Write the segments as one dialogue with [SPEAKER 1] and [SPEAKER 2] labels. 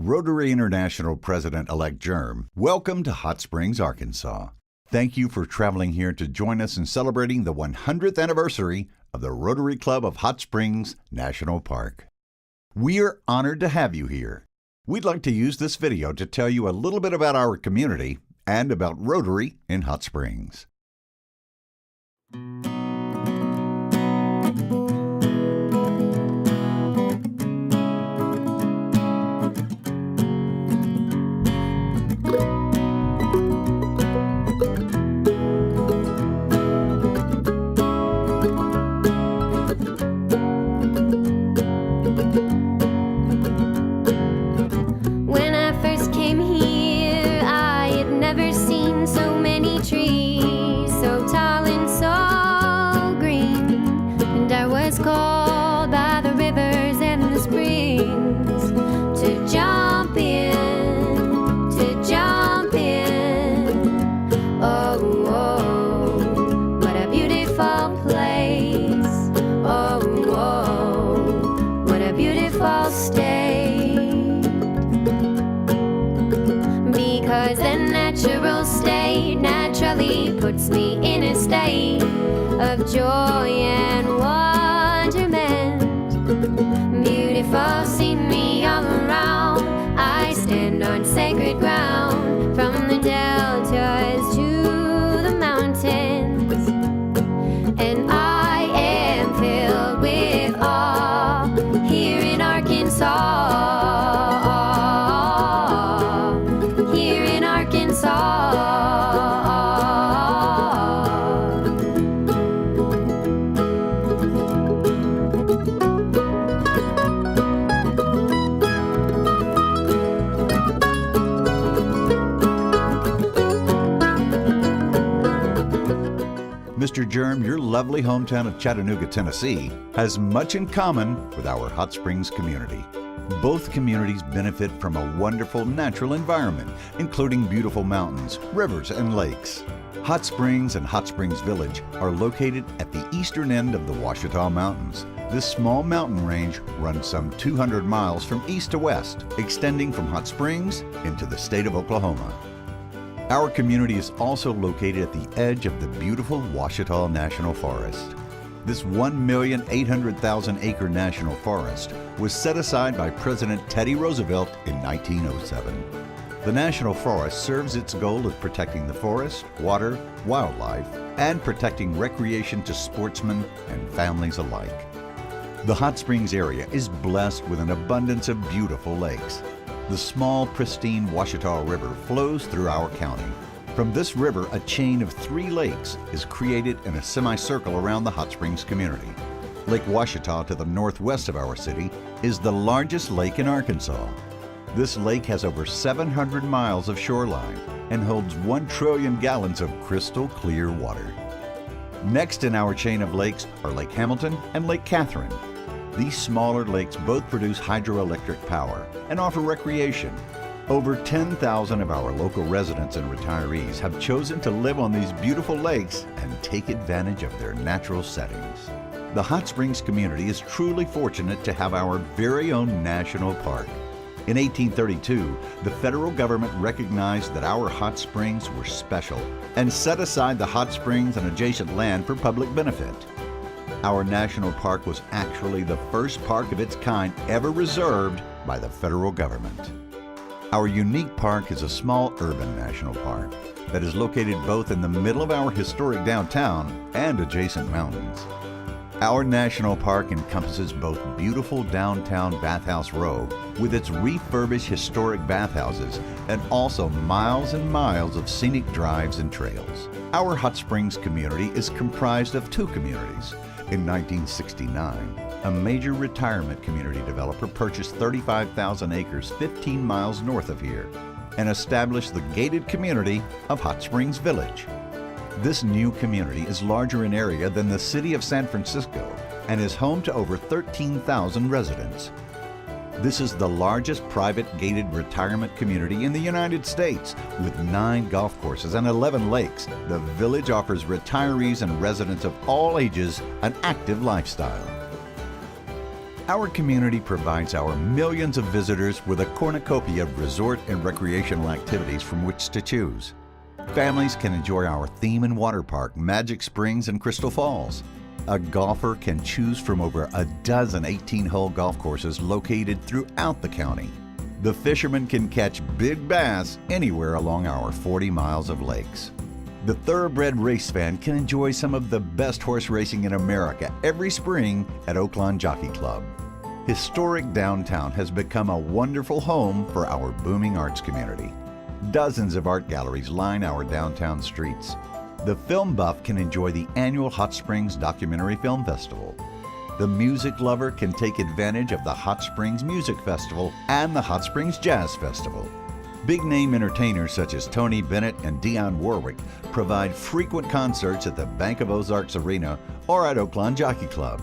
[SPEAKER 1] Rotary International President-elect Germ, welcome to Hot Springs, Arkansas. Thank you for traveling here to join us in celebrating the 100th anniversary of the Rotary Club of Hot Springs National Park. We are honored to have you here. We'd like to use this video to tell you a little bit about our community and about Rotary in Hot Springs.
[SPEAKER 2] Called by the rivers and the springs to jump in, oh, oh, what a beautiful place, oh, oh, what a beautiful state, because the natural state naturally puts me in a state of joy and wonderment. Beautiful scenery all around. I stand on sacred ground, from the deltas to the mountains, and I am filled with awe here in Arkansas. Here in Arkansas.
[SPEAKER 1] Mr. Germ, your lovely hometown of Chattanooga, Tennessee, has much in common with our Hot Springs community. Both communities benefit from a wonderful natural environment, including beautiful mountains, rivers, and lakes. Hot Springs and Hot Springs Village are located at the eastern end of the Ouachita Mountains. This small mountain range runs some 200 miles from east to west, extending from Hot Springs into the state of Oklahoma. Our community is also located at the edge of the beautiful Ouachita National Forest. This 1,800,000 acre national forest was set aside by President Teddy Roosevelt in 1907. The National Forest serves its goal of protecting the forest, water, wildlife, and protecting recreation to sportsmen and families alike. The Hot Springs area is blessed with an abundance of beautiful lakes. The small, pristine Ouachita River flows through our county. From this river, a chain of 3 lakes is created in a semicircle around the Hot Springs community. Lake Ouachita, to the northwest of our city, is the largest lake in Arkansas. This lake has over 700 miles of shoreline and holds 1 trillion gallons of crystal clear water. Next in our chain of lakes are Lake Hamilton and Lake Catherine. These smaller lakes both produce hydroelectric power and offer recreation. Over 10,000 of our local residents and retirees have chosen to live on these beautiful lakes and take advantage of their natural settings. The Hot Springs community is truly fortunate to have our very own national park. In 1832, the federal government recognized that our hot springs were special and set aside the hot springs and adjacent land for public benefit. Our national park was actually the first park of its kind ever reserved by the federal government. Our unique park is a small urban national park that is located both in the middle of our historic downtown and adjacent mountains. Our national park encompasses both beautiful downtown Bathhouse Row with its refurbished historic bathhouses and also miles and miles of scenic drives and trails. Our Hot Springs community is comprised of 2 communities. In 1969, a major retirement community developer purchased 35,000 acres 15 miles north of here and established the gated community of Hot Springs Village. This new community is larger in area than the city of San Francisco and is home to over 13,000 residents. This is the largest private gated retirement community in the United States. With 9 golf courses and 11 lakes, the village offers retirees and residents of all ages an active lifestyle. Our community provides our millions of visitors with a cornucopia of resort and recreational activities from which to choose. Families can enjoy our theme and water park, Magic Springs and Crystal Falls. A golfer can choose from over a dozen 18-hole golf courses located throughout the county. The fishermen can catch big bass anywhere along our 40 miles of lakes. The thoroughbred race fan can enjoy some of the best horse racing in America every spring at Oaklawn Jockey Club. Historic downtown has become a wonderful home for our booming arts community. Dozens of art galleries line our downtown streets. The film buff can enjoy the annual Hot Springs Documentary Film Festival. The music lover can take advantage of the Hot Springs Music Festival and the Hot Springs Jazz Festival. Big-name entertainers such as Tony Bennett and Dionne Warwick provide frequent concerts at the Bank of Ozarks Arena or at Oaklawn Jockey Club.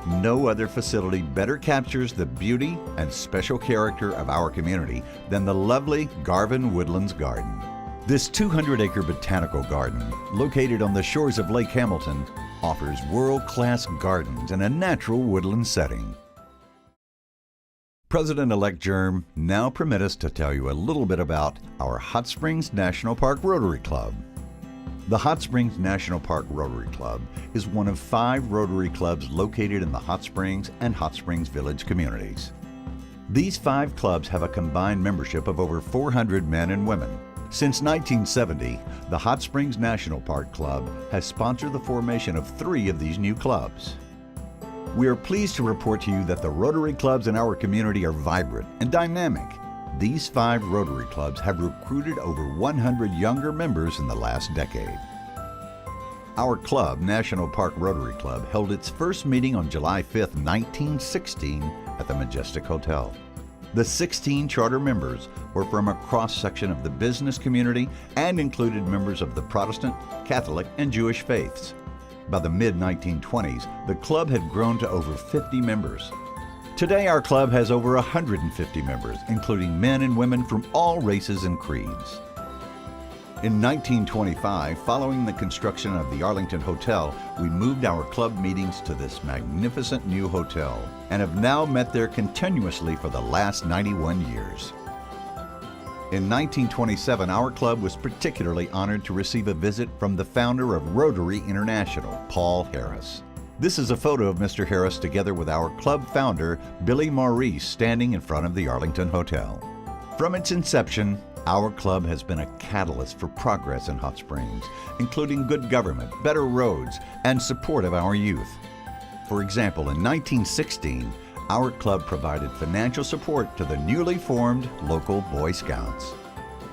[SPEAKER 1] No other facility better captures the beauty and special character of our community than the lovely Garvin Woodlands Garden. This 200-acre botanical garden, located on the shores of Lake Hamilton, offers world-class gardens in a natural woodland setting. President-elect Germ, now permit us to tell you a little bit about our Hot Springs National Park Rotary Club. The Hot Springs National Park Rotary Club is one of 5 Rotary clubs located in the Hot Springs and Hot Springs Village communities. These 5 clubs have a combined membership of over 400 men and women. Since 1970, the Hot Springs National Park Club has sponsored the formation of 3 of these new clubs. We are pleased to report to you that the Rotary clubs in our community are vibrant and dynamic. These 5 Rotary clubs have recruited over 100 younger members in the last decade. Our club, National Park Rotary Club, held its first meeting on July 5, 1916 at the Majestic Hotel. The 16 charter members were from a cross-section of the business community and included members of the Protestant, Catholic, and Jewish faiths. By the mid-1920s, the club had grown to over 50 members. Today, our club has over 150 members, including men and women from all races and creeds. In 1925, following the construction of the Arlington Hotel, we moved our club meetings to this magnificent new hotel and have now met there continuously for the last 91 years. In 1927, our club was particularly honored to receive a visit from the founder of Rotary International, Paul Harris. This is a photo of Mr. Harris together with our club founder, Billy Maurice, standing in front of the Arlington Hotel. From its inception, our club has been a catalyst for progress in Hot Springs, including good government, better roads, and support of our youth. For example, in 1916, our club provided financial support to the newly formed local Boy Scouts.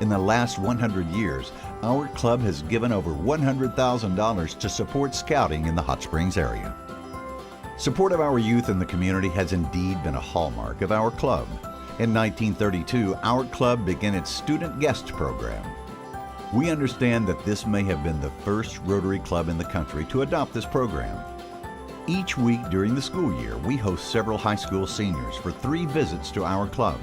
[SPEAKER 1] In the last 100 years, our club has given over $100,000 to support scouting in the Hot Springs area. Support of our youth in the community has indeed been a hallmark of our club. In 1932, our club began its student guest program. We understand that this may have been the first Rotary club in the country to adopt this program. Each week during the school year, we host several high school seniors for 3 visits to our club.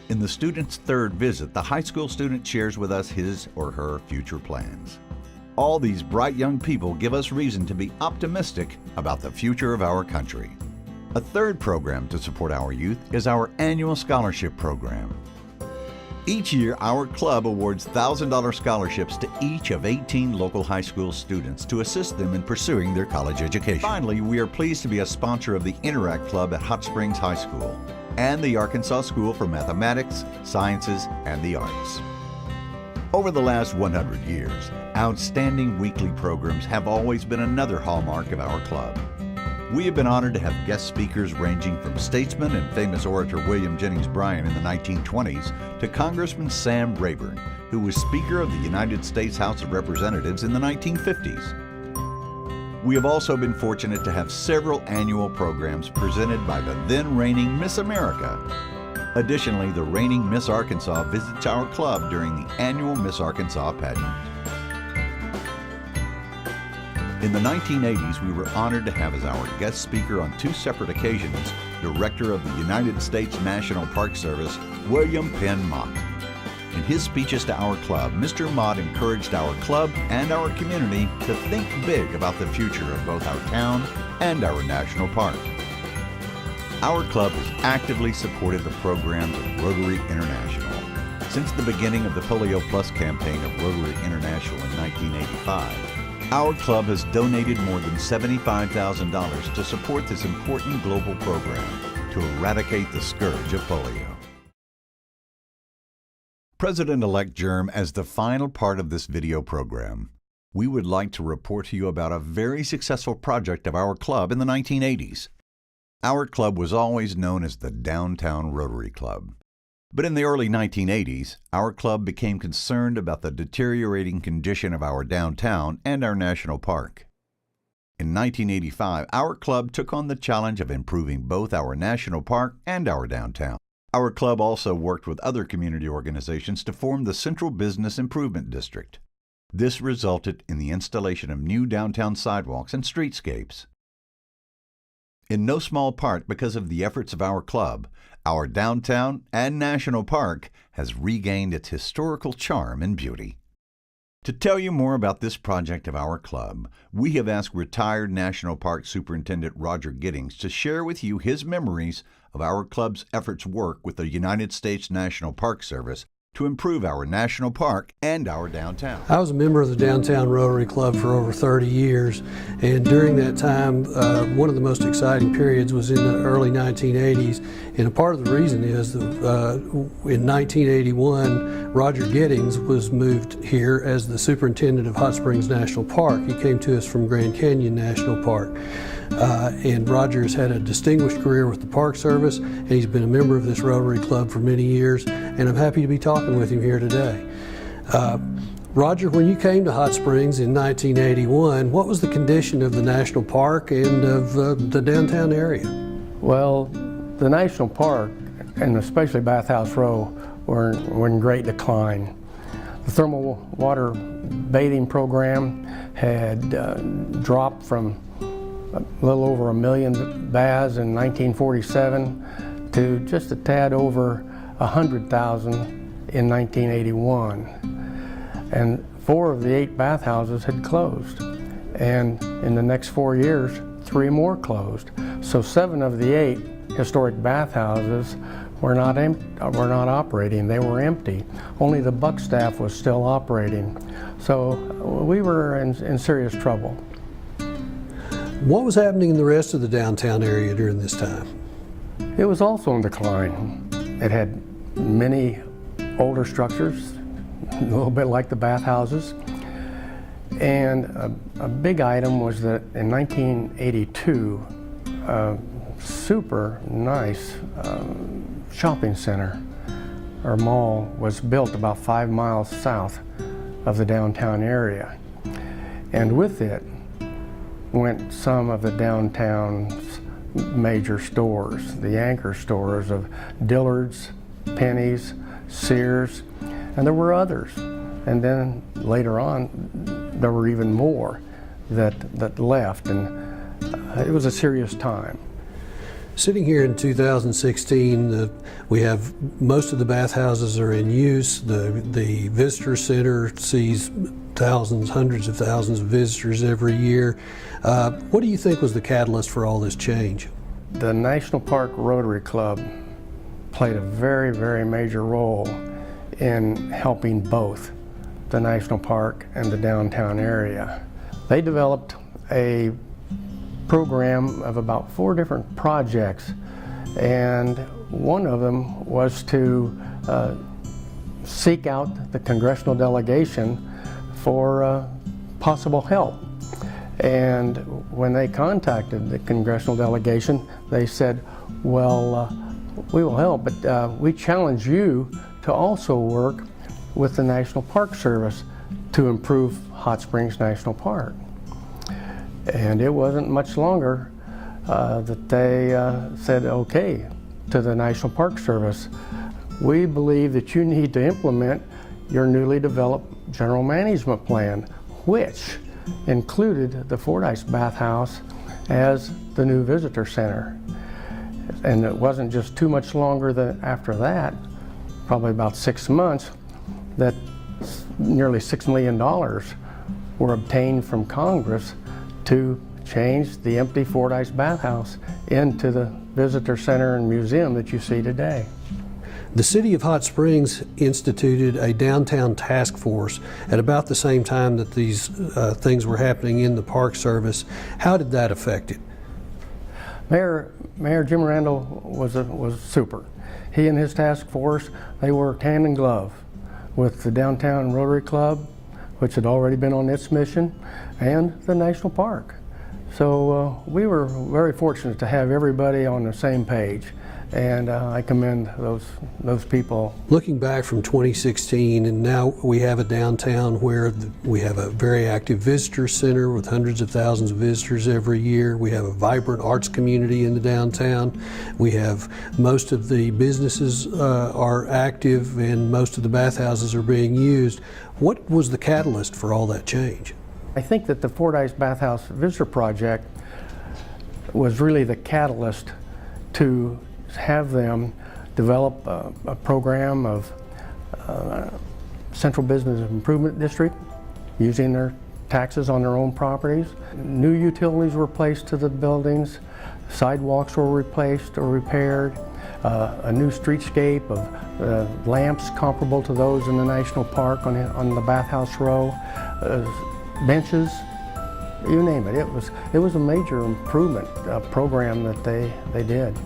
[SPEAKER 1] In the student's 3rd visit, the high school student shares with us his or her future plans. All these bright young people give us reason to be optimistic about the future of our country. A 3rd program to support our youth is our annual scholarship program. Each year, our club awards $1,000 scholarships to each of 18 local high school students to assist them in pursuing their college education. Finally, we are pleased to be a sponsor of the Interact Club at Hot Springs High School and the Arkansas School for Mathematics, Sciences, and the Arts. Over the last 100 years, outstanding weekly programs have always been another hallmark of our club. We have been honored to have guest speakers ranging from statesman and famous orator William Jennings Bryan in the 1920s to Congressman Sam Rayburn, who was Speaker of the United States House of Representatives in the 1950s. We have also been fortunate to have several annual programs presented by the then reigning Miss America. Additionally, the reigning Miss Arkansas visits our club during the annual Miss Arkansas pageant. In the 1980s, we were honored to have as our guest speaker on 2 separate occasions, Director of the United States National Park Service, William Penn Mott. In his speeches to our club, Mr. Mott encouraged our club and our community to think big about the future of both our town and our national park. our club has actively supported the programs of Rotary International. Since the beginning of the Polio Plus campaign of Rotary International in 1985, our club has donated more than $75,000 to support this important global program to eradicate the scourge of polio. President-elect Germ, as the final part of this video program, we would like to report to you about a very successful project of our club in the 1980s. Our club was always known as the Downtown Rotary Club. But in the early 1980s, our club became concerned about the deteriorating condition of our downtown and our national park. In 1985, our club took on the challenge of improving both our national park and our downtown. Our club also worked with other community organizations to form the Central Business Improvement District. This resulted in the installation of new downtown sidewalks and streetscapes. In no small part because of the efforts of our club, our downtown and national park has regained its historical charm and beauty. To tell you more about this project of our club, we have asked retired National Park Superintendent Roger Giddings to share with you his memories of our club's efforts work with the United States National Park Service to improve our national park and our downtown.
[SPEAKER 3] I was a member of the Downtown Rotary Club for over 30 years, and during that time, one of the most exciting periods was in the early 1980s, and a part of the reason is that in 1981, Roger Giddings was moved here as the superintendent of Hot Springs National Park. He came to us from Grand Canyon National Park. And Roger's had a distinguished career with the Park Service, and he's been a member of this Rotary Club for many years, and I'm happy to be talking with him here today. Roger, when you came to Hot Springs in 1981, what was the condition of the National Park and of the downtown area?
[SPEAKER 4] Well, the National Park, and especially Bathhouse Row, were in great decline. The thermal water bathing program had dropped from a little over 1 million baths in 1947 to just a tad over 100,000 in 1981. And 4 of the 8 bathhouses had closed. And in the next 4 years, 3 more closed. So 7 of the 8 historic bathhouses were not operating. They were empty. Only the Buck staff was still operating. So we were in serious trouble.
[SPEAKER 3] What was happening in the rest of the downtown area during this time?
[SPEAKER 4] It was also in decline. It had many older structures, a little bit like the bathhouses. And a big item was that in 1982, a super nice shopping center or mall was built about 5 miles south of the downtown area. And with it went some of the downtown's major stores, the anchor stores of Dillard's, Penny's, Sears, and there were others. And then later on, there were even more that left, and it was a serious time.
[SPEAKER 3] Sitting here in 2016, we have most of the bathhouses are in use. The visitor center sees thousands, hundreds of thousands of visitors every year. What do you think was the catalyst for all this change?
[SPEAKER 4] The National Park Rotary Club played a very, very major role in helping both the National Park and the downtown area. They developed a program of about 4 different projects, and one of them was to seek out the congressional delegation for possible help. And when they contacted the congressional delegation, they said, well, we will help, but we challenge you to also work with the National Park Service to improve Hot Springs National Park. And it wasn't much longer that they said okay to the National Park Service. We believe that you need to implement your newly developed general management plan, which included the Fordyce Bathhouse as the new visitor center. And it wasn't just too much longer than after that, probably about 6 months, that nearly $6 million were obtained from Congress to changed the empty Fordyce bathhouse into the visitor center and museum that you see today.
[SPEAKER 3] The City of Hot Springs instituted a downtown task force at about the same time that these things were happening in the Park Service. How did that affect it?
[SPEAKER 4] Mayor Jim Randall was super. He and his task force, they worked hand in glove with the Downtown Rotary Club, which had already been on its mission, and the National Park. So we were very fortunate to have everybody on the same page, and I commend those people.
[SPEAKER 3] Looking back from 2016, and now we have a downtown where we have a very active visitor center with hundreds of thousands of visitors every year. We have a vibrant arts community in the downtown. We have most of the businesses are active, and most of the bathhouses are being used. What was the catalyst for all that change?
[SPEAKER 4] I think that the Fordyce Bathhouse Visitor Project was really the catalyst to have them develop a program of Central Business Improvement District, using their taxes on their own properties. New utilities were placed to the buildings, sidewalks were replaced or repaired, a new streetscape of lamps comparable to those in the National Park on the Bathhouse Row, benches, you name it. It was a major improvement program that they did.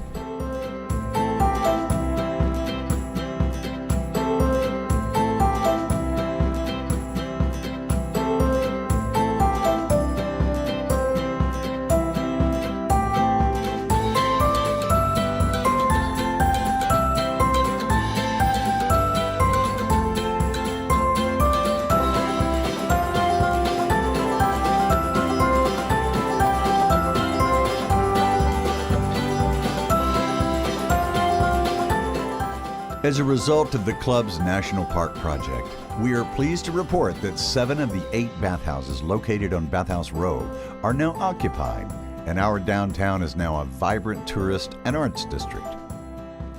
[SPEAKER 1] As a result of the club's National Park project, we are pleased to report that 7 of the 8 bathhouses located on Bathhouse Row are now occupied, and our downtown is now a vibrant tourist and arts district.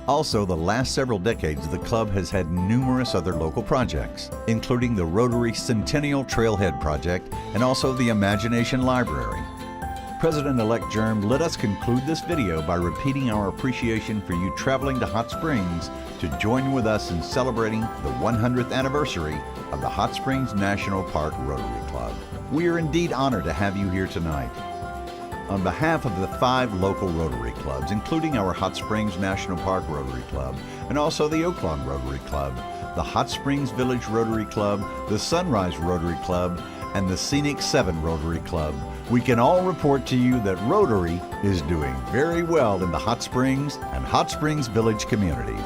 [SPEAKER 1] Also, the last several decades, the club has had numerous other local projects, including the Rotary Centennial Trailhead Project and also the Imagination Library. President-elect Germ, let us conclude this video by repeating our appreciation for you traveling to Hot Springs to join with us in celebrating the 100th anniversary of the Hot Springs National Park Rotary Club. We are indeed honored to have you here tonight. On behalf of the 5 local Rotary clubs, including our Hot Springs National Park Rotary Club and also the Oaklawn Rotary Club, the Hot Springs Village Rotary Club, the Sunrise Rotary Club, and the Scenic 7 Rotary Club, we can all report to you that Rotary is doing very well in the Hot Springs and Hot Springs Village communities.